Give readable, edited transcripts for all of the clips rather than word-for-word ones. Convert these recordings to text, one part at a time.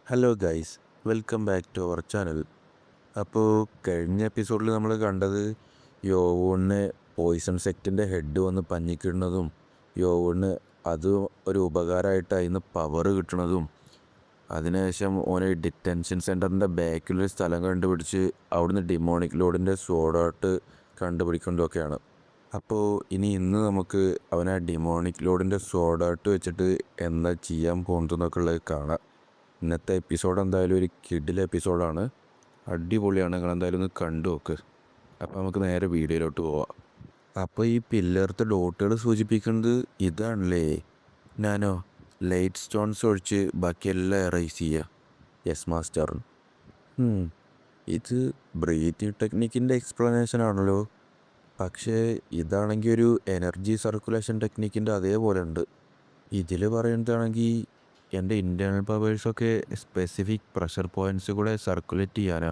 Hello guys, welcome back to our channel. അപ്പോൾ കഴിഞ്ഞ എപ്പിസോഡിൽ നമ്മൾ കണ്ടത് യോവൂണിന് പോയിസൺ സെക്റ്റിൻ്റെ ഹെഡ് വന്ന് പഞ്ഞിക്കിടുന്നതും യോവൂണിന് അത് ഒരു ഉപകാരമായിട്ട് അതിന് പവർ കിട്ടണതും അതിനുശേഷം ഓന് ഡിറ്റൻഷൻ സെൻറ്ററിൻ്റെ ബാക്കിലൊരു സ്ഥലം കണ്ടുപിടിച്ച് അവിടുന്ന് ഡിമോണിക് ലോഡിൻ്റെ സോഡായിട്ട് കണ്ടുപിടിക്കുന്നതൊക്കെയാണ്. അപ്പോൾ ഇന്ന് നമുക്ക് അവനെ ഡിമോണിക് ലോഡിൻ്റെ സോഡായിട്ട് വെച്ചിട്ട് എന്താ ചെയ്യാൻ പോകുന്നതെന്നൊക്കെ ഉള്ളത് കാണാം. ഇന്നത്തെ എപ്പിസോഡ് എന്തായാലും ഒരു കിഡിലെ എപ്പിസോഡാണ്, അടിപൊളിയാണ്. നിങ്ങൾ എന്തായാലും ഒന്ന് കണ്ടു നോക്ക്. അപ്പോൾ നമുക്ക് നേരെ വീഡിയോയിലോട്ട് പോവാം. അപ്പോൾ ഈ പില്ലറത്തെ ഡോട്ടുകൾ സൂചിപ്പിക്കുന്നത് ഇതാണല്ലേ, ഞാനോ ലൈറ്റ് സ്റ്റോൺസ് ഒഴിച്ച് ബാക്കിയെല്ലാം എറൈസ് ചെയ്യുക. Yes master. ഇത് ബ്രീത്തിങ് ടെക്നിക്കിൻ്റെ എക്സ്പ്ലനേഷൻ ആണല്ലോ, പക്ഷേ ഇതാണെങ്കിൽ ഒരു എനർജി സർക്കുലേഷൻ ടെക്നിക്കിൻ്റെ അതേപോലെ ഉണ്ട്. ഇതിൽ പറയുന്നതാണെങ്കിൽ എൻ്റെ ഇൻറ്റേർണൽ പവേഴ്സൊക്കെ സ്പെസിഫിക് പ്രഷർ പോയിൻറ്റ്സ് കൂടെ സർക്കുലേറ്റ് ചെയ്യാനാ.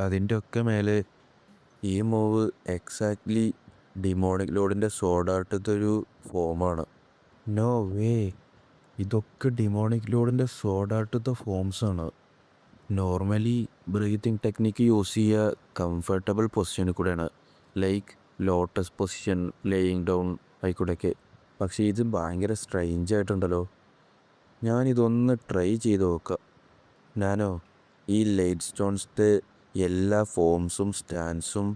അതിൻ്റെ ഒക്കെ മേലെ ഈ മൂവ് എക്സാക്ട്ലി ഡിമോണിക് ലോഡിൻ്റെ സോഡാട്ടത്തെ ഒരു ഫോമാണ്. നോ വേ, ഇതൊക്കെ ഡിമോണിക് ലോഡിൻ്റെ സോഡാട്ടത്തെ ഫോംസാണ്. നോർമലി ബ്രീത്തിങ് ടെക്നിക്ക് യൂസ് ചെയ്യുക കംഫർട്ടബിൾ പൊസിഷനിൽ കൂടെയാണ്, like lotus position, laying down ആയിക്കൂടെയൊക്കെ. പക്ഷേ ഇത് ഭയങ്കര സ്ട്രെയിഞ്ച് ആയിട്ടുണ്ടല്ലോ. ഞാനിതൊന്ന് ട്രൈ ചെയ്ത് നോക്കാം. ഞാനോ ഈ ലൈറ്റ് സ്റ്റോൺസിൻ്റെ എല്ലാ ഫോംസും സ്റ്റാൻസും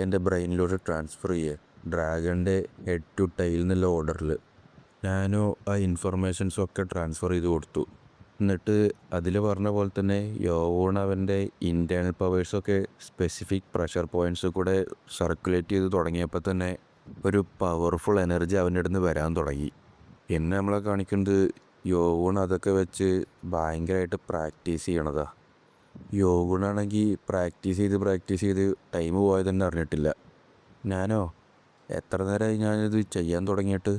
എൻ്റെ ബ്രെയിനിലൂടെ ട്രാൻസ്ഫർ ചെയ്യുക, ഡ്രാഗണിൻ്റെ ഹെഡ് ടു ടൈൽ എന്നുള്ള ഓർഡറിൽ. ഞാനോ ആ ഇൻഫർമേഷൻസൊക്കെ ട്രാൻസ്ഫർ ചെയ്ത് കൊടുത്തു. എന്നിട്ട് അതിൽ പറഞ്ഞ പോലെ തന്നെ യോവൂൺ അവൻ്റെ ഇൻറ്റേർണൽ പവേഴ്സൊക്കെ സ്പെസിഫിക് പ്രഷർ പോയിൻറ്റ്സ് കൂടെ സർക്കുലേറ്റ് ചെയ്ത് തുടങ്ങിയപ്പോൾ തന്നെ ഒരു പവർഫുൾ എനർജി അവൻ്റെ അടുത്ത് വരാൻ തുടങ്ങി. എന്നെ നമ്മളെ കാണിക്കുന്നത് യോവൂൺ അതൊക്കെ വെച്ച് ഭയങ്കരമായിട്ട് പ്രാക്ടീസ് ചെയ്യണതാ. യോവൂണാണെങ്കിൽ പ്രാക്ടീസ് ചെയ്ത് ടൈം പോയത് തന്നെ അറിഞ്ഞിട്ടില്ല. ഞാനോ എത്ര നേരമായി ഞാനിത് ചെയ്യാൻ തുടങ്ങിയിട്ട്?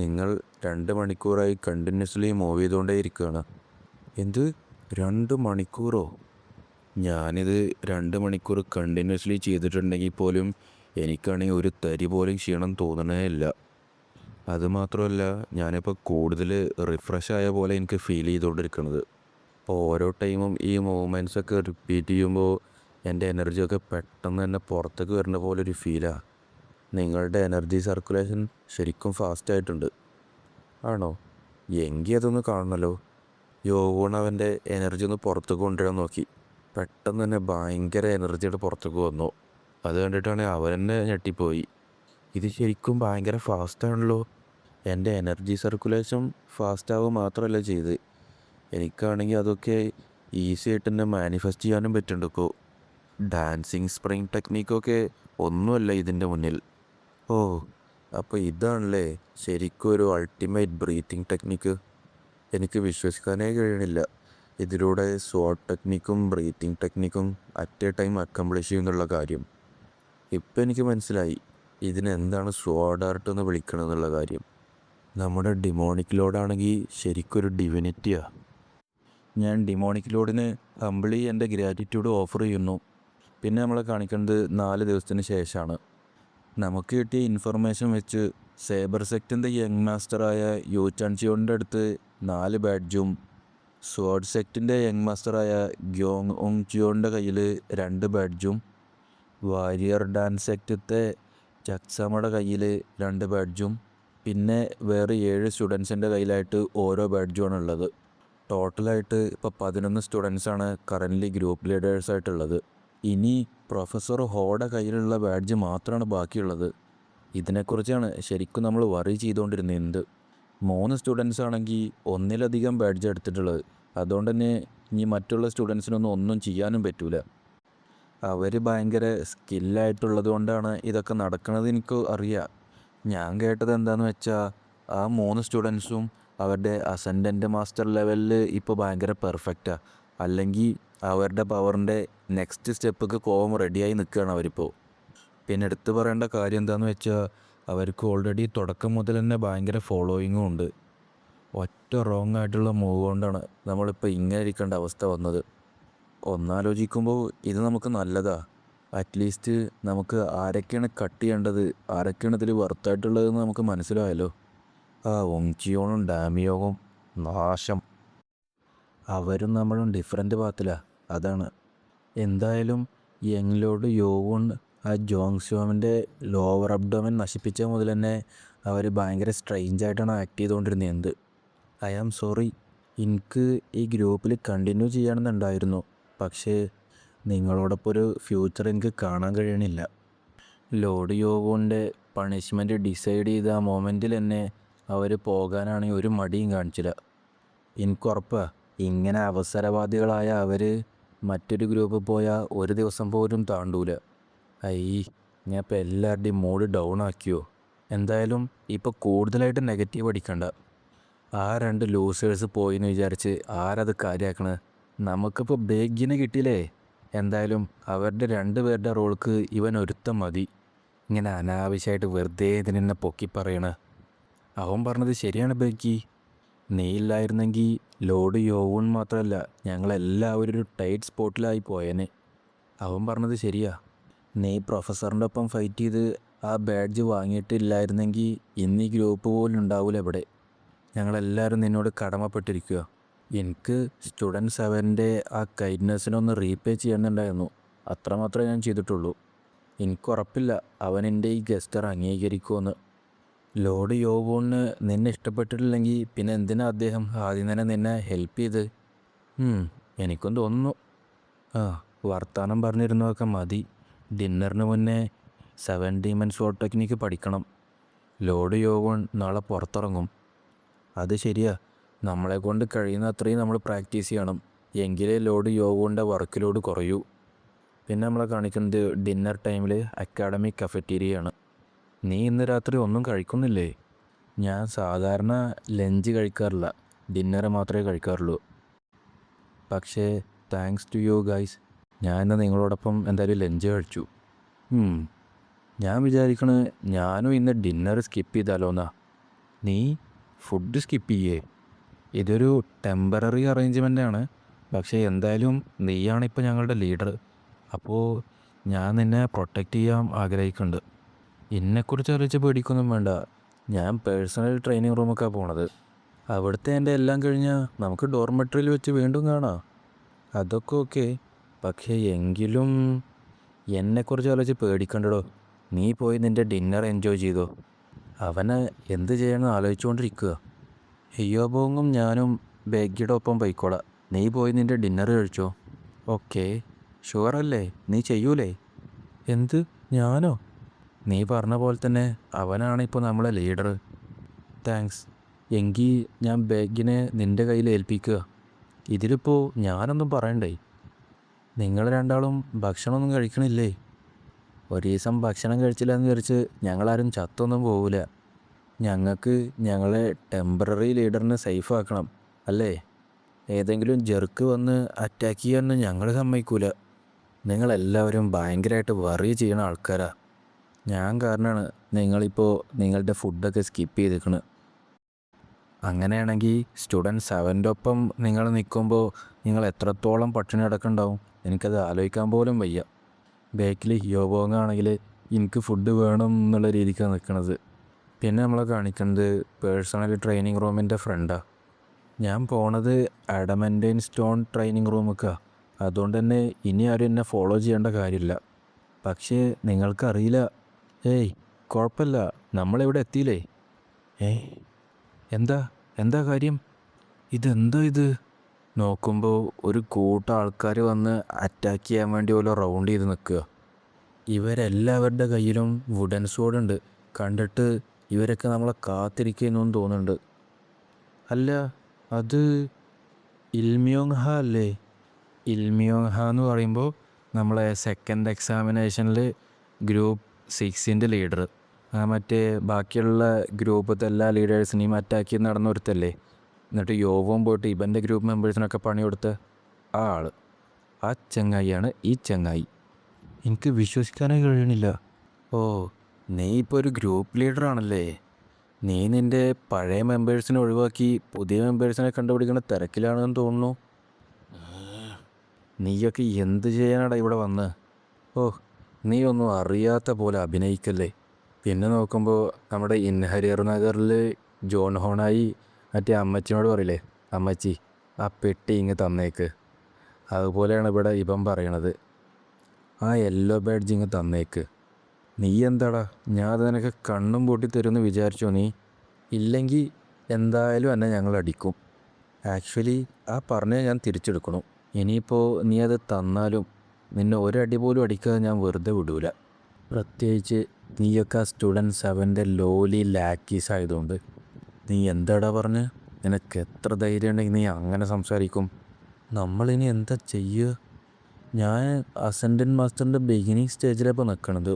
നിങ്ങൾ 2 മണിക്കൂറായി കണ്ടിന്യൂസ്ലി മൂവ് ചെയ്തുകൊണ്ടേ ഇരിക്കുകയാണ്. എന്ത് 2 മണിക്കൂറോ? ഞാനിത് 2 മണിക്കൂർ കണ്ടിന്യൂസ്ലി ചെയ്തിട്ടുണ്ടെങ്കിൽ പോലും എനിക്കാണെങ്കിൽ ഒരു തരി പോലും ക്ഷീണം തോന്നണേ ഇല്ല. അതുമാത്രമല്ല, ഞാനിപ്പോൾ കൂടുതൽ റിഫ്രഷ് ആയ പോലെ എനിക്ക് ഫീൽ ചെയ്തുകൊണ്ടിരിക്കുന്നത്. അപ്പോൾ ഓരോ ടൈമും ഈ മൂവ്മെൻറ്റ്സൊക്കെ റിപ്പീറ്റ് ചെയ്യുമ്പോൾ എൻ്റെ എനർജിയൊക്കെ പെട്ടെന്ന് തന്നെ പുറത്തേക്ക് വരുന്ന പോലെ ഒരു ഫീലാണ്. നിങ്ങളുടെ എനർജി സർക്കുലേഷൻ ശരിക്കും ഫാസ്റ്റായിട്ടുണ്ട്. ആണോ? എങ്കിൽ അതൊന്ന് കാണണമല്ലോ. യോവൂൺ അവൻ്റെ എനർജി ഒന്ന് പുറത്തേക്ക് കൊണ്ടുവരാൻ നോക്കി. പെട്ടെന്ന് തന്നെ ഭയങ്കര എനർജിയുടെ പുറത്തേക്ക് വന്നു. അത് കണ്ടിട്ടാണ് അവൻ തന്നെ ഞെട്ടിപ്പോയി. ഇത് ശരിക്കും ഭയങ്കര ഫാസ്റ്റാണല്ലോ. എൻ്റെ എനർജി സർക്കുലേഷൻ ഫാസ്റ്റാവുക മാത്രമല്ല ചെയ്ത്, എനിക്കാണെങ്കിൽ അതൊക്കെ ഈസി ആയിട്ട് തന്നെ മാനിഫെസ്റ്റ് ചെയ്യാനും പറ്റുന്നുണ്ട്. ഇപ്പോൾ ഡാൻസിങ് സ്പ്രിങ് ടെക്നിക്കൊക്കെ ഒന്നുമല്ല ഇതിൻ്റെ മുന്നിൽ. ഓ, അപ്പോൾ ഇതാണല്ലേ ശരിക്കും ഒരു അൾട്ടിമേറ്റ് ബ്രീത്തിങ് ടെക്നിക്ക്. എനിക്ക് വിശ്വസിക്കാനേ കഴിയണില്ല. ഇതിലൂടെ സ്വാട്ട് ടെക്നിക്കും ബ്രീത്തിങ് ടെക്നിക്കും അറ്റ് എ ടൈം അക്കംപ്ലിഷ് ചെയ്യുന്നുള്ള കാര്യം. ഇപ്പം എനിക്ക് മനസ്സിലായി ഇതിനെന്താണ് സ്വാഡ് ആർട്ട് എന്ന് വിളിക്കണമെന്നുള്ള കാര്യം. നമ്മുടെ ഡിമോണിക് ലോഡാണെങ്കിൽ ശരിക്കൊരു ഡിവിനിറ്റിയാണ്. ഞാൻ ഡിമോണിക് ലോഡിന് ഹംബിളി എൻ്റെ ഗ്രാറ്റിറ്റ്യൂഡ് ഓഫർ ചെയ്യുന്നു. പിന്നെ നമ്മളെ കാണിക്കുന്നത് 4 ദിവസത്തിന് ശേഷമാണ്. നമുക്ക് കിട്ടിയ ഇൻഫർമേഷൻ വെച്ച് സേബർ സെക്റ്റിൻ്റെ യങ് മാസ്റ്ററായ യു ചാൻസിയോണിൻ്റെ അടുത്ത് 4 ബാഡ്ജും സ്വാഡ് സെക്റ്റിൻ്റെ യങ് മാസ്റ്ററായ ഗ്യോങ് ഉങ് ജിയോണിൻ്റെ കയ്യിൽ 2 ബാഡ്ജും വാരിയർ ഡാൻസ് സെക്റ്റത്തെ ചക്സാമയുടെ കയ്യിൽ 2 ബാഡ്ജും പിന്നെ വേറെ 7 സ്റ്റുഡൻസിൻ്റെ കയ്യിലായിട്ട് ഓരോ ബാഡ്ജുമാണ് ഉള്ളത്. ടോട്ടലായിട്ട് ഇപ്പോൾ 11 സ്റ്റുഡൻസാണ് കറൻ്റ്ലി ഗ്രൂപ്പ് ലീഡേഴ്സായിട്ടുള്ളത്. ഇനി പ്രൊഫസർ ഹോയുടെ കയ്യിലുള്ള ബാഡ്ജ് മാത്രമാണ് ബാക്കിയുള്ളത്. ഇതിനെക്കുറിച്ചാണ് ശരിക്കും നമ്മൾ വറി ചെയ്തുകൊണ്ടിരുന്നത്. 3 സ്റ്റുഡൻസ് ആണെങ്കിൽ ഒന്നിലധികം ബാഡ്ജ് എടുത്തിട്ടുള്ളത്. അതുകൊണ്ട് തന്നെ ഇനി മറ്റുള്ള സ്റ്റുഡൻസിനൊന്നും ഒന്നും ചെയ്യാനും പറ്റില്ല. അവർ ഭയങ്കര സ്കില്ലായിട്ടുള്ളത് കൊണ്ടാണ് ഇതൊക്കെ നടക്കുന്നത് എനിക്ക് അറിയാം. ഞാൻ കേട്ടത് എന്താണെന്ന് വെച്ചാൽ ആ 3 സ്റ്റുഡൻസും അവരുടെ അസെൻഡൻറ്റ് മാസ്റ്റർ ലെവലിൽ ഇപ്പോൾ ഭയങ്കര പെർഫെക്റ്റാണ്. അല്ലെങ്കിൽ അവരുടെ പവറിൻ്റെ നെക്സ്റ്റ് സ്റ്റെപ്പൊക്കെ പോകാൻ റെഡിയായി നിൽക്കുകയാണ് അവരിപ്പോൾ. പിന്നെ എടുത്തു പറയേണ്ട കാര്യം എന്താണെന്ന് വെച്ചാൽ അവർക്ക് ഓൾറെഡി തുടക്കം മുതൽ തന്നെ ഭയങ്കര ഫോളോയിങ്ങും ഉണ്ട്. ഒറ്റ റോങ് ആയിട്ടുള്ള മൂവ് കൊണ്ടാണ് നമ്മളിപ്പോൾ ഇങ്ങനെ ഇരിക്കേണ്ട അവസ്ഥ വന്നത്. ഒന്നാലോചിക്കുമ്പോൾ ഇത് നമുക്ക് നല്ലതാ. അറ്റ്ലീസ്റ്റ് നമുക്ക് ആരൊക്കെയാണ് കട്ട് ചെയ്യേണ്ടത്, ആരൊക്കെയാണ് ഇതിൽ വർത്തായിട്ടുള്ളതെന്ന് നമുക്ക് മനസ്സിലായല്ലോ. ആ ഒങ്ജിയോണും ഡാമിയോവും നാശം. അവരും നമ്മളും ഡിഫറെൻ്റ് പാത്തിലാ, അതാണ്. എന്തായാലും യങ്ങിലോട് യോവുൺ ആ ജോങ്സ്യോമിൻ്റെ ലോവർ അബ്ഡോമൻ നശിപ്പിച്ച മുതൽ തന്നെ അവർ ഭയങ്കര സ്ട്രെയിഞ്ചായിട്ടാണ് ആക്ട് ചെയ്തുകൊണ്ടിരുന്നത്. എന്ത് ഐ ആം സോറി. എനിക്ക് ഈ ഗ്രൂപ്പിൽ കണ്ടിന്യൂ ചെയ്യണമെന്നുണ്ടായിരുന്നു, പക്ഷേ നിങ്ങളോടൊപ്പം ഒരു ഫ്യൂച്ചർ എനിക്ക് കാണാൻ കഴിയണില്ല. ലോർഡ് യോവുൻ്റെ പണിഷ്മെൻറ്റ് ഡിസൈഡ് ചെയ്ത ആ മൊമെൻറ്റിൽ തന്നെ അവർ പോകാനാണെങ്കിൽ ഒരു മടിയും കാണിച്ചില്ല. എനിക്കുറപ്പാ ഇങ്ങനെ അവസരവാദികളായ അവർ മറ്റൊരു ഗ്രൂപ്പ് പോയാൽ ഒരു ദിവസം പോലും താണ്ടൂല. ഞാൻ ഇപ്പോൾ എല്ലാവരുടെയും മൂഡ് ഡൗൺ ആക്കിയോ. എന്തായാലും ഇപ്പോൾ കൂടുതലായിട്ട് നെഗറ്റീവ് അടിക്കണ്ട. ആ 2 ലൂസേഴ്സ് പോയിന്ന് വിചാരിച്ച് ആരത് കാര്യമാക്കണത്? നമുക്കിപ്പോൾ ബേഗിനെ കിട്ടിയില്ലേ. എന്തായാലും അവരുടെ 2 പേരുടെ റോൾക്ക് ഇവൻ ഒരുത്തം മതി. ഇങ്ങനെ അനാവശ്യമായിട്ട് വെറുതെ ഇതിനെന്നെ പൊക്കി പറയണ. അവൻ പറഞ്ഞത് ശരിയാണ് ബേഗി. നീ ഇല്ലായിരുന്നെങ്കിൽ ലോർഡ് യോവുൺ മാത്രമല്ല ഞങ്ങളെല്ലാവരും ഒരു ടൈറ്റ് സ്പോട്ടിലായി പോയേനെ. അവൻ പറഞ്ഞത് ശരിയാ. നീ പ്രൊഫസറിൻ്റെ ഒപ്പം ഫൈറ്റ് ചെയ്ത് ആ ബാഡ്ജ് വാങ്ങിയിട്ടില്ലായിരുന്നെങ്കിൽ ഇന്ന് ഈ ഗ്രൂപ്പ് പോലും ഉണ്ടാവില്ല ഇവിടെ. ഞങ്ങളെല്ലാവരും നിന്നോട് കടമപ്പെട്ടിരിക്കുക. എനിക്ക് സ്റ്റുഡൻറ് 7ൻ്റെ ആ കൈൻഡ്നെസ്സിനൊന്ന് റീപേ ചെയ്യണമെന്നുണ്ടായിരുന്നു. അത്രമാത്രമേ ഞാൻ ചെയ്തിട്ടുള്ളൂ. എനിക്കുറപ്പില്ല അവൻ എൻ്റെ ഈ ഗസ്റ്റർ അംഗീകരിക്കുമെന്ന്. ലോർഡ് യോവുണിന് നിന്നെ ഇഷ്ടപ്പെട്ടിട്ടില്ലെങ്കിൽ പിന്നെ എന്തിനാ അദ്ദേഹം ആദ്യം തന്നെ നിന്നെ ഹെൽപ്പ് ചെയ്ത്? എനിക്കും തോന്നുന്നു. വർത്തമാനം പറഞ്ഞിരുന്നതൊക്കെ മതി. ഡിന്നറിന് മുന്നേ 7 ഡീമൺ സ്വോർഡ് ടെക്നിക്ക് പഠിക്കണം. ലോർഡ് യോവുൺ നാളെ പുറത്തിറങ്ങും. അത് ശരിയാ. നമ്മളെ കൊണ്ട് കഴിയുന്ന അത്രയും നമ്മൾ പ്രാക്ടീസ് ചെയ്യണം, എങ്കിലേ ലോർഡ് യോവുണിൻ്റെ വർക്ക് ലോഡ് കുറയൂ. പിന്നെ നമ്മളെ കാണിക്കുന്നത് ഡിന്നർ ടൈമിൽ അക്കാഡമിക് കഫറ്റീരിയയാണ്. നീ ഇന്ന് രാത്രി ഒന്നും കഴിക്കുന്നില്ലേ? ഞാൻ സാധാരണ ലഞ്ച് കഴിക്കാറില്ല, ഡിന്നർ മാത്രമേ കഴിക്കാറുള്ളൂ. പക്ഷേ താങ്ക്സ് ടു യു ഗൈസ്, ഞാൻ ഇന്ന് നിങ്ങളോടൊപ്പം എന്തായാലും ലഞ്ച് കഴിച്ചു. ഞാൻ വിചാരിക്കണേ ഞാനും ഇന്ന് ഡിന്നർ സ്കിപ്പ് ചെയ്താലോന്നാ. നീ ഫുഡ് സ്കിപ്പ് ചെയ്യേ? ഇതൊരു ടെമ്പററി അറേഞ്ച്മെൻ്റാണ്. പക്ഷേ എന്തായാലും നീയാണിപ്പോൾ ഞങ്ങളുടെ ലീഡർ. അപ്പോൾ ഞാൻ നിന്നെ പ്രൊട്ടക്റ്റ് ചെയ്യാൻ ആഗ്രഹിക്കുന്നുണ്ട്. എന്നെക്കുറിച്ച് അറിയിച്ച് പേടിക്കൊന്നും വേണ്ട. ഞാൻ പേഴ്സണൽ ട്രെയിനിങ് റൂമൊക്കെയാണ് പോണത്. അവിടുത്തെ എൻ്റെ എല്ലാം കഴിഞ്ഞാൽ നമുക്ക് ഡോർമെട്രിയിൽ വെച്ച് വീണ്ടും കാണാം. അതൊക്കെ ഓക്കെ. പക്ഷേ എങ്കിലും എന്നെക്കുറിച്ച് ആലോചിച്ച് പേടിക്കണ്ടടോ. നീ പോയി നിൻ്റെ ഡിന്നർ എൻജോയ് ചെയ്തോ. അവനെ എന്ത് ചെയ്യണമെന്ന് ആലോചിച്ചുകൊണ്ടിരിക്കുക. ഹിയോബോങ്ങും ഞാനും ബെഗ്ഗിയുടെ ഒപ്പം പോയിക്കോളാം. നീ പോയി നിൻ്റെ ഡിന്നർ കഴിച്ചോ. ഓക്കെ, ഷുവറല്ലേ? നീ ചെയ്യൂലേ? എന്ത്, ഞാനോ? നീ പറഞ്ഞ പോലെ തന്നെ അവനാണ് ഇപ്പോൾ നമ്മളെ ലീഡർ. താങ്ക്സ്. എങ്കിൽ ഞാൻ ബെഗ്ഗിനെ നിൻ്റെ കയ്യിൽ ഏൽപ്പിക്കുക. ഇതിലിപ്പോൾ ഞാനൊന്നും പറയണ്ടേ? നിങ്ങൾ രണ്ടാളും ഭക്ഷണമൊന്നും കഴിക്കണില്ലേ? ഒരു ദിവസം ഭക്ഷണം കഴിച്ചില്ല എന്ന് വിചാരിച്ച് ഞങ്ങളാരും ചത്തൊന്നും പോവില്ല. ഞങ്ങൾക്ക് ഞങ്ങളെ ടെമ്പററി ലീഡറിനെ സേഫ് ആക്കണം, അല്ലേ? ഏതെങ്കിലും ജെർക്ക് വന്ന് അറ്റാക്ക് ചെയ്യാനൊന്നും ഞങ്ങൾ സമ്മതിക്കൂല. നിങ്ങളെല്ലാവരും ഭയങ്കരമായിട്ട് വറി ചെയ്യണ ആൾക്കാരാ. ഞാൻ കാരണമാണ് നിങ്ങളിപ്പോൾ നിങ്ങളുടെ ഫുഡൊക്കെ സ്കിപ്പ് ചെയ്തിരിക്കുന്നത്. അങ്ങനെയാണെങ്കിൽ സ്റ്റുഡൻറ് 7ൻ്റെ ഒപ്പം നിങ്ങൾ നിൽക്കുമ്പോൾ നിങ്ങൾ എത്രത്തോളം പട്ടിണി കിടക്കുന്നുണ്ടാവും എനിക്കത് ആലോചിക്കാൻ പോലും വയ്യ. ബേക്കിൽ ഹിയോബോങ്ങാണെങ്കിൽ എനിക്ക് ഫുഡ് വേണം എന്നുള്ള രീതിക്കാണ് നിൽക്കുന്നത്. പിന്നെ നമ്മളെ കാണിക്കുന്നത് പേഴ്സണൽ ട്രെയിനിങ് റൂമിൻ്റെ ഫ്രണ്ടാണ്. ഞാൻ പോണത് അഡമൻറ്റൈൻ സ്റ്റോൺ ട്രെയിനിങ് റൂമൊക്കെയാണ്. അതുകൊണ്ട് തന്നെ ഇനി ആരും എന്നെ ഫോളോ ചെയ്യേണ്ട കാര്യമില്ല. പക്ഷേ നിങ്ങൾക്കറിയില്ല. കുഴപ്പമില്ല, നമ്മളിവിടെ എത്തിയില്ലേ. എന്താ എന്താ കാര്യം? ഇതെന്താ ഇത്? നോക്കുമ്പോൾ ഒരു കൂട്ടം ആൾക്കാർ വന്ന് അറ്റാക്ക് ചെയ്യാൻ വേണ്ടി പോലെ റൗണ്ട് ചെയ്ത് നിൽക്കുക. ഇവരെല്ലാവരുടെ കയ്യിലും വുഡൻ സ്വോർഡ് ഉണ്ട്. കണ്ടിട്ട് ഇവരൊക്കെ നമ്മളെ കാത്തിരിക്കുന്നു തോന്നുന്നുണ്ട്. അല്ല, അത് ഇൽമിയോങ് ഹ അല്ലേ? ഇൽമിയോങ് ഹ എന്ന് പറയുമ്പോൾ നമ്മളെ സെക്കൻഡ് എക്സാമിനേഷനിൽ ഗ്രൂപ്പ് 6ൻ്റെ ലീഡർ. മറ്റേ ബാക്കിയുള്ള ഗ്രൂപ്പത്തെ എല്ലാ ലീഡേഴ്സിനെയും അറ്റാക്ക് നടന്ന ഒരുത്തല്ലേ. എന്നിട്ട് യോവും പോയിട്ട് ഇവൻ്റെ ഗ്രൂപ്പ് മെമ്പേഴ്സിനൊക്കെ പണി കൊടുത്ത ആ ആൾ. ആ ചങ്ങായിയാണ് ഈ ചങ്ങായി. എനിക്ക് വിശ്വസിക്കാനേ കഴിയണില്ല. നീ ഇപ്പോൾ ഒരു ഗ്രൂപ്പ് ലീഡറാണല്ലേ? നീ നിൻ്റെ പഴയ മെമ്പേഴ്സിനെ ഒഴിവാക്കി പുതിയ മെമ്പേഴ്സിനെ കണ്ടുപിടിക്കുന്ന തിരക്കിലാണെന്ന് തോന്നുന്നു. നീയൊക്കെ എന്ത് ചെയ്യാനാടാ ഇവിടെ വന്ന്? നീ ഒന്നും അറിയാത്ത പോലെ അഭിനയിക്കല്ലേ. പിന്നെ നോക്കുമ്പോൾ നമ്മുടെ ഇൻഹരിയർ നഗറിൽ ജോൺ ഹോണായി മറ്റേ അമ്മച്ചിനോട് പറയില്ലേ, അമ്മച്ചി ആ പെട്ടി ഇങ്ങ് തന്നേക്ക്. അതുപോലെയാണ് ഇവിടെ ഇവൻ പറയണത്. ആ യെല്ലോ ബാഡ്ജ് ഇങ്ങ് തന്നേക്ക്. നീ എന്താടാ, ഞാൻ അത് നിനക്ക് കണ്ണും പൂട്ടി തരുമെന്ന് വിചാരിച്ചോ നീ? ഇല്ലെങ്കിൽ എന്തായാലും എന്നെ ഞങ്ങൾ അടിക്കും. ആക്ച്വലി ആ പറഞ്ഞത് ഞാൻ തിരിച്ചെടുക്കണം. ഇനിയിപ്പോൾ നീ അത് തന്നാലും നിന്നെ ഒരടി പോലും അടിക്കാതെ ഞാൻ വെറുതെ വിടൂല. പ്രത്യേകിച്ച് നീയൊക്കെ ആ സ്റ്റുഡൻറ് 7ൻ്റെ ലോലി ലാക്കീസ് ആയതുകൊണ്ട്. നീ എന്താടാ പറഞ്ഞ്? നിനക്ക് എത്ര ധൈര്യം ഉണ്ടെങ്കിൽ നീ അങ്ങനെ സംസാരിക്കും? നമ്മളിനി എന്താ ചെയ്യുക? ഞാൻ അസെൻഡൻറ്റ് മാസ്റ്ററിൻ്റെ ബിഗിനിങ് സ്റ്റേജിലിപ്പോൾ നിൽക്കണത്.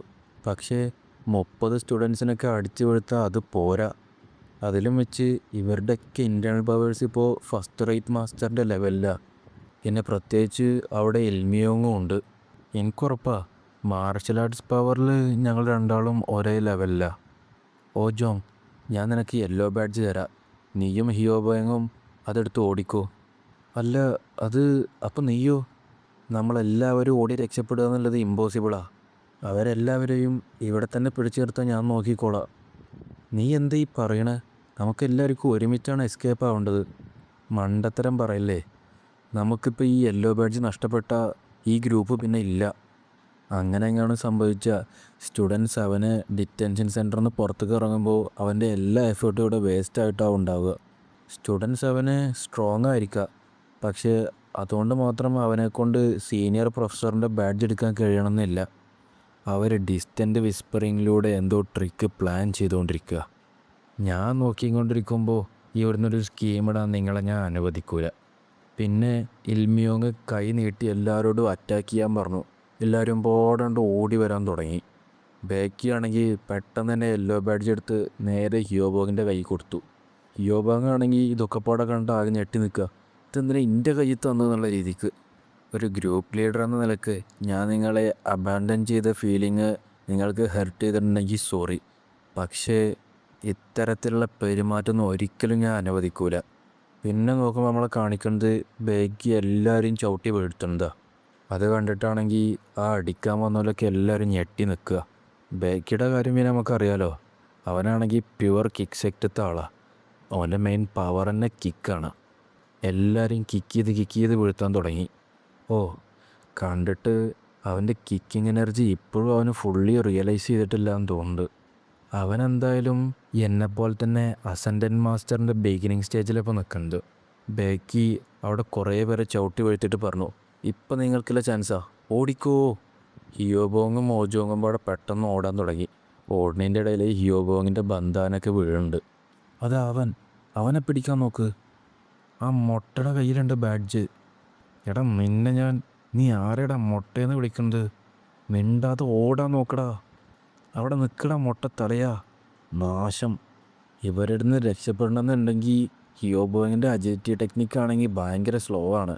പക്ഷേ 30 സ്റ്റുഡൻസിനൊക്കെ അടിച്ചു വീഴ്ത്താൽ അത് പോരാ. അതിലും വെച്ച് ഇവരുടെയൊക്കെ ഇൻറ്റേർണൽ പവേഴ്സ് ഇപ്പോൾ ഫസ്റ്റ് റേറ്റ് മാസ്റ്ററിൻ്റെ ലെവലിലാണ്. പിന്നെ പ്രത്യേകിച്ച് അവിടെ എൽമിയോങ്ങും ഉണ്ട്. എനിക്കുറപ്പാ മാർഷൽ ആർട്സ് പവറിൽ ഞങ്ങൾ രണ്ടാളും ഒരേ ലെവലിലാണ്. ഓ ജോങ്, ഞാൻ നിനക്ക് യെല്ലോ ബാഡ്ജ് തരാം. നീയും ഹിയോബോയങ്ങും അതെടുത്ത് ഓടിക്കോ. അല്ല, അത് അപ്പം നീയോ? നമ്മളെല്ലാവരും ഓടി രക്ഷപ്പെടുക എന്നുള്ളത് ഇമ്പോസിബിളാണ്. അവരെല്ലാവരെയും ഇവിടെ തന്നെ പിടിച്ചു നിർത്താൻ ഞാൻ നോക്കിക്കോളാം. നീ എന്താ ഈ പറയണേ? നമുക്കെല്ലാവർക്കും ഒരുമിച്ചാണ് എസ്കേപ്പ് ആവേണ്ടത്. മണ്ടത്തരം പറയല്ലേ. നമുക്കിപ്പോൾ ഈ യെല്ലോ ബാഡ്ജ് നഷ്ടപ്പെട്ട ഈ ഗ്രൂപ്പ് പിന്നെ ഇല്ല. അങ്ങനെ എങ്ങാണ് സംഭവിച്ച സ്റ്റുഡൻറ് 7 ഡിറ്റൻഷൻ സെൻറ്ററിൽ നിന്ന് പുറത്തേക്ക് ഇറങ്ങുമ്പോൾ അവൻ്റെ എല്ലാ എഫേർട്ടും ഇവിടെ വേസ്റ്റ് ആയിട്ടാണ് ഉണ്ടാവുക. സ്റ്റുഡൻറ് 7 സ്ട്രോങ് ആയിരിക്കാം, പക്ഷേ അതുകൊണ്ട് മാത്രം അവനെക്കൊണ്ട് സീനിയർ പ്രൊഫസറിൻ്റെ ബാഡ്ജ് എടുക്കാൻ കഴിയണമെന്നില്ല. അവർ ഡിസ്റ്റൻ്റ് വിസ്പറിങ്ങിലൂടെ എന്തോ ട്രിക്ക് പ്ലാൻ ചെയ്തുകൊണ്ടിരിക്കുക. ഞാൻ നോക്കിക്കൊണ്ടിരിക്കുമ്പോൾ ഇവിടുന്നൊരു സ്കീമിടാൻ നിങ്ങളെ ഞാൻ അനുവദിക്കൂല. പിന്നെ ഇൽമിയോങ് കൈ നീട്ടി എല്ലാവരോടും അറ്റാക്ക് ചെയ്യാൻ പറഞ്ഞു. എല്ലാവരും പോടാണ്ട് ഓടി വരാൻ തുടങ്ങി. ബേക്കിയാണെങ്കിൽ പെട്ടെന്ന് തന്നെ യെല്ലോ ബാഡ്ജ് എടുത്ത് നേരെ ഹിയോബോങ്ങിൻ്റെ കൈ കൊടുത്തു. ഹിയോബോങ് ആണെങ്കിൽ ഇതൊക്കെ പാടെ കണ്ട് ആകെ ഞെട്ടി നിൽക്കുക. ഇതെന്തിനാ എൻ്റെ കയ്യിൽ തന്നെന്നുള്ള രീതിക്ക്. ഒരു ഗ്രൂപ്പ് ലീഡർ എന്ന നിലക്ക് ഞാൻ നിങ്ങളെ അബാൻഡൻ ചെയ്ത ഫീലിംഗ് നിങ്ങൾക്ക് ഹെർട്ട് ചെയ്തിട്ടുണ്ടെങ്കിൽ സോറി. പക്ഷേ ഇത്തരത്തിലുള്ള പെരുമാറ്റമൊന്നും ഒരിക്കലും ഞാൻ അനുവദിക്കൂല. പിന്നെ നോക്കുമ്പോൾ നമ്മളെ കാണിക്കുന്നത് ബേക്കി എല്ലാവരെയും ചവിട്ടി വീഴ്ത്തുന്നതാണ്. അത് കണ്ടിട്ടാണെങ്കിൽ ആ അടിക്കാൻ വന്നവരൊക്കെ എല്ലാവരും ഞെട്ടി നിൽക്കുക. ബേക്കിയുടെ കാര്യം പിന്നെ നമുക്കറിയാലോ. അവനാണെങ്കിൽ പ്യുവർ കിക്ക് സെക്റ്റത്തെ ആളാണ്. അവൻ്റെ മെയിൻ പവർ തന്നെ കിക്കാണ്. എല്ലാവരെയും കിക്ക് ചെയ്ത് വീഴ്ത്താൻ തുടങ്ങി. ഓ, കണ്ടിട്ട് അവൻ്റെ കിക്കിങ് എനർജി ഇപ്പോഴും അവന് ഫുള്ളി റിയലൈസ് ചെയ്തിട്ടില്ല എന്ന് തോന്നുന്നുണ്ട്. അവനെന്തായാലും എന്നെപ്പോലെ തന്നെ അസെൻഡൻറ്റ് മാസ്റ്ററിൻ്റെ ബിഗിനിങ് സ്റ്റേജിലിപ്പോൾ നിൽക്കുന്നുണ്ട്. ബേക്കി അവിടെ കുറേ പേരെ ചവിട്ടി വീഴ്ത്തിയിട്ട് പറഞ്ഞു, ഇപ്പം നിങ്ങൾക്കുള്ള ചാൻസാ, ഓടിക്കോ. ഹിയോബോങ്ങും മോജോങ്ങും പാടെ പെട്ടെന്ന് ഓടാൻ തുടങ്ങി. ഓടുന്നതിൻ്റെ ഇടയിൽ ഹിയോബോങ്ങിൻ്റെ ബന്ധാനൊക്കെ വീഴുന്നുണ്ട്. അത് അവനെ പിടിക്കാൻ നോക്ക്. ആ മൊട്ടയുടെ കയ്യിലുണ്ട് ബാഡ്ജ്. എടാ നിന്നെ ഞാൻ, നീ ആരെടാ മൊട്ടയെന്ന് വിളിക്കുന്നത്? മിണ്ടാതെ ഓടാൻ നോക്കടാ. അവിടെ നിൽക്കടാ മൊട്ട തലയാ. നാശം. ഇവരുടെ നിന്ന് രക്ഷപ്പെടണമെന്നുണ്ടെങ്കിൽ ഹിയോബോങ്ങിൻ്റെ അജിലിറ്റി ടെക്നിക്കാണെങ്കിൽ ഭയങ്കര സ്ലോ ആണ്.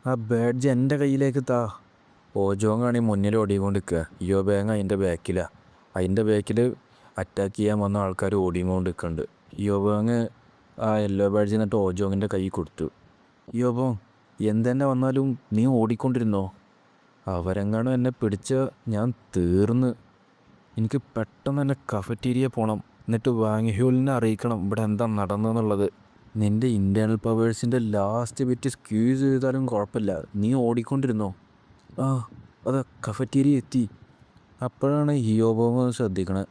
ആ ബാഡ്ജ് എൻ്റെ കയ്യിലേക്ക് താ. ഓജോങ്ങാണെങ്കിൽ മുന്നിൽ ഓടിക്കൊണ്ടിരിക്കുക. ഹിയോബോങ് അതിൻ്റെ ബാക്കിലാണ്. അതിൻ്റെ ബാക്കിൽ അറ്റാക്ക് ചെയ്യാൻ വന്ന ആൾക്കാർ ഓടിക്കൊണ്ട് നിൽക്കുന്നുണ്ട്. ഹിയോബോങ് ആ യെല്ലോ ബാഡ്ജ് എന്നിട്ട് ഓജോങ്ങിൻ്റെ കൈ കൊടുത്തു. ഹിയോബോങ്, എന്തെന്നെ വന്നാലും നീ ഓടിക്കൊണ്ടിരുന്നോ? അവരെങ്ങാനും എന്നെ പിടിച്ച ഞാൻ തീർന്ന്. എനിക്ക് പെട്ടെന്ന് തന്നെ കഫറ്റീരിയ പോകണം. എന്നിട്ട് വാങ്ഹ്യൂലിനെ അറിയിക്കണം ഇവിടെ എന്താ നടന്നെന്നുള്ളത്. നിൻ്റെ ഇൻറ്റേർണൽ പവേഴ്സിൻ്റെ ലാസ്റ്റ് ബിറ്റ് സ്ക്യൂസ് ചെയ്താലും കുഴപ്പമില്ല, നീ ഓടിക്കൊണ്ടിരുന്നോ. ആ, അതാ കഫറ്റീരിയ എത്തി. അപ്പോഴാണ് ഹിയോബോങ് ശ്രദ്ധിക്കണത്.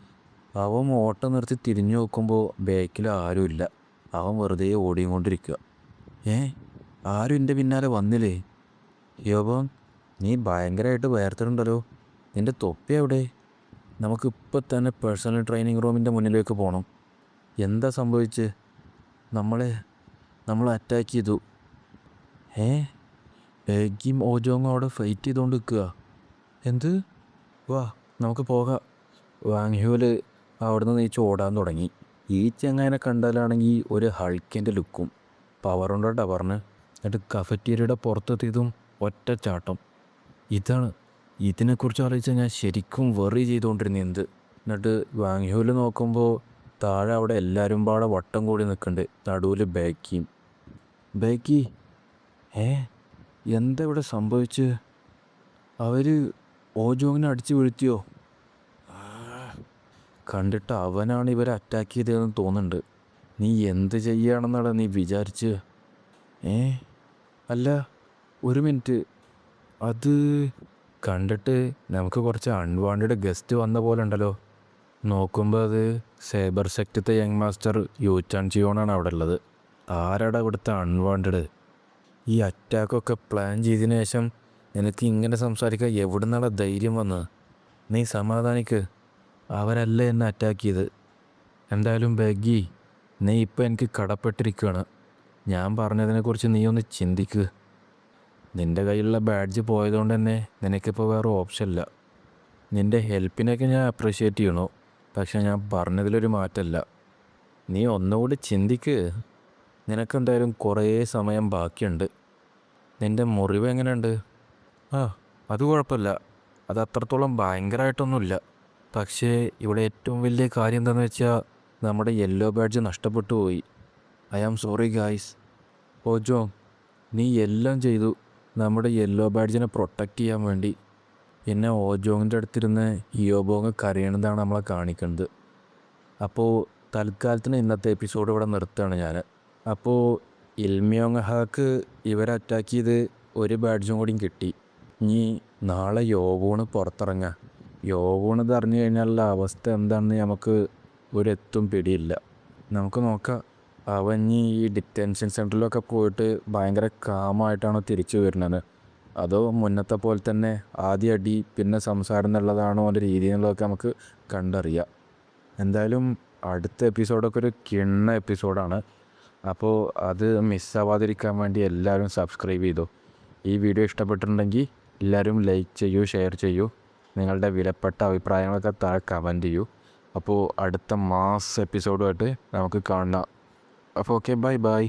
അവൻ ഓട്ടം നിർത്തി തിരിഞ്ഞു നോക്കുമ്പോൾ ബാക്കിൽ ആരുമില്ല. അവൻ വെറുതെ ഓടിക്കൊണ്ടിരിക്കുക. ആരും എൻ്റെ പിന്നാലെ വന്നില്ലേ? ഹിയോബോങ്, നീ ഭയങ്കരമായിട്ട് വേർത്തിട്ടുണ്ടല്ലോ. നിൻ്റെ തൊപ്പി എവിടെ? നമുക്കിപ്പോൾ തന്നെ പേഴ്സണൽ ട്രെയിനിങ് റൂമിൻ്റെ മുന്നിലേക്ക് പോകണം. എന്താ സംഭവിച്ച്? നമ്മൾ അറ്റാക്ക് ചെയ്തു. ബേഗിയും ഓജോങ്ങും അവിടെ ഫൈറ്റ് ചെയ്തുകൊണ്ട് നിൽക്കുക. എന്ത്? വാ നമുക്ക് പോകാം. വാങ്ഹ്യൂല് അവിടെ നിന്ന് നീച്ച് ഓടാൻ തുടങ്ങി. ഈ ചെങ്ങായനെ കണ്ടാലാണെങ്കിൽ ഒരു ഹൾക്കിൻ്റെ ലുക്കും പവറുണ്ടോട്ടാ പറഞ്ഞ്. എന്നിട്ട് കഫറ്റീരിയയുടെ പുറത്തെത്തിയതും ഒറ്റ ചാട്ടം. ഇതിനെക്കുറിച്ച് ആലോചിച്ചാൽ ഞാൻ ശരിക്കും വെറി ചെയ്തുകൊണ്ടിരുന്നത്. എന്നിട്ട് വാങ്ഹ്യൂല് നോക്കുമ്പോൾ താഴെ അവിടെ എല്ലാവരും പാടെ വട്ടം കൂടി നിൽക്കുന്നുണ്ട്. നടുവിൽ ബേക്കി. എന്താ ഇവിടെ സംഭവിച്ച്? അവർ ഓജോങ്ങിനെ അടിച്ചു വീഴ്ത്തിയോ? കണ്ടിട്ട് അവനാണ് ഇവരെ അറ്റാക്ക് ചെയ്തതെന്ന് തോന്നുന്നുണ്ട്. നീ എന്ത് ചെയ്യുകയാണെന്നാണ് നീ വിചാരിച്ച്? അല്ല, ഒരു മിനിറ്റ്, അത് കണ്ടിട്ട് നമുക്ക് കുറച്ച് അൺവാണ്ടഡ് ഗസ്റ്റ് വന്ന പോലെ ഉണ്ടല്ലോ. നോക്കുമ്പോൾ അത് സേബർ സെക്ടത്തെ യങ് മാസ്റ്റർ യൂച്ചാൻ ചിയോണാണ് അവിടെ ഉള്ളത്. ആരാടാ ഇവിടുത്തെ അൺവാണ്ടഡ്? ഈ അറ്റാക്കൊക്കെ പ്ലാൻ ചെയ്തതിന് ശേഷം നിനക്ക് ഇങ്ങനെ സംസാരിക്കാൻ എവിടെ നിന്നാണ് ധൈര്യം വന്നത്? നീ സമാധാനിക്ക്, അവരല്ല എന്നെ അറ്റാക്ക് ചെയ്ത്. എന്തായാലും ബഗ്ഗി, നീ ഇപ്പം എനിക്ക് കടപ്പെട്ടിരിക്കുകയാണ്. ഞാൻ പറഞ്ഞതിനെക്കുറിച്ച് നീ ഒന്ന് ചിന്തിക്ക്. നിൻ്റെ കയ്യിലുള്ള ബാഡ്ജ് പോയതുകൊണ്ട് തന്നെ നിനക്കിപ്പോൾ വേറെ ഓപ്ഷൻ ഇല്ല. നിൻ്റെ ഹെൽപ്പിനൊക്കെ ഞാൻ അപ്രീഷിയേറ്റ് ചെയ്യണു, പക്ഷെ ഞാൻ പറഞ്ഞതിലൊരു മാറ്റമില്ല. നീ ഒന്നുകൂടി ചിന്തിക്ക്. നിനക്കെന്തായാലും കുറേ സമയം ബാക്കിയുണ്ട്. നിൻ്റെ മുറിവ് എങ്ങനെയുണ്ട്? ആ, അത് കുഴപ്പമില്ല. അത് അത്രത്തോളം ഭയങ്കരമായിട്ടൊന്നുമില്ല. പക്ഷേ ഇവിടെ ഏറ്റവും വലിയ കാര്യം എന്താണെന്ന് വെച്ചാൽ നമ്മുടെ യെല്ലോ ബാഡ്ജ് നഷ്ടപ്പെട്ടു പോയി. I am sorry guys. ഓജോ, നീ എല്ലാം ചെയ്തു നമ്മുടെ യെല്ലോ ബാഡ്ജിനെ പ്രൊട്ടക്റ്റ് ചെയ്യാൻ വേണ്ടി. പിന്നെ ഓജോങ്ങിൻ്റെ അടുത്തിരുന്ന് ഹിയോബോങ് കരയണതാണ് നമ്മളെ കാണിക്കുന്നത്. അപ്പോൾ തൽക്കാലത്തിന് ഇന്നത്തെ എപ്പിസോഡ് ഇവിടെ നിർത്തുകയാണ് ഞാൻ. അപ്പോൾ ഇൽമിയോങ് ഹാക്ക് ഇവരെ അറ്റാക്ക് ചെയ്ത് ഒരു ബാഡ്ജും കൂടിയും കിട്ടി. ഇനി നാളെ യോവൂണ് പുറത്തിറങ്ങുക. യോവൂണ് ഇത് അറിഞ്ഞു കഴിഞ്ഞാലുള്ള അവസ്ഥ എന്താണെന്ന് നമുക്ക് ഒരെത്തും പിടിയില്ല. നമുക്ക് നോക്കാം, അവൻ ഈ ഡിറ്റൻഷൻ സെൻറ്ററിലൊക്കെ പോയിട്ട് ഭയങ്കര കാമായിട്ടാണോ തിരിച്ചു വരുന്നത്, അതോ മുന്നത്തെ പോലെ തന്നെ ആദ്യം അടി പിന്നെ സംസാരം എന്നുള്ളതാണോ അവൻ്റെ രീതി എന്നുള്ളതൊക്കെ നമുക്ക് കണ്ടറിയാം. എന്തായാലും അടുത്ത എപ്പിസോഡൊക്കെ ഒരു കിണ്ണ എപ്പിസോഡാണ്. അപ്പോൾ അത് മിസ്സാവാതിരിക്കാൻ വേണ്ടി എല്ലാവരും സബ്സ്ക്രൈബ് ചെയ്തു. ഈ വീഡിയോ ഇഷ്ടപ്പെട്ടിട്ടുണ്ടെങ്കിൽ എല്ലാവരും ലൈക്ക് ചെയ്യൂ, ഷെയർ ചെയ്യൂ. നിങ്ങളുടെ വിലപ്പെട്ട അഭിപ്രായങ്ങളൊക്കെ താഴെ കമൻറ്റ് ചെയ്യൂ. അപ്പോൾ അടുത്ത മാസ് എപ്പിസോഡുമായിട്ട് നമുക്ക് കാണാം. അപ്പോൾ ഓക്കെ, ബൈ ബൈ.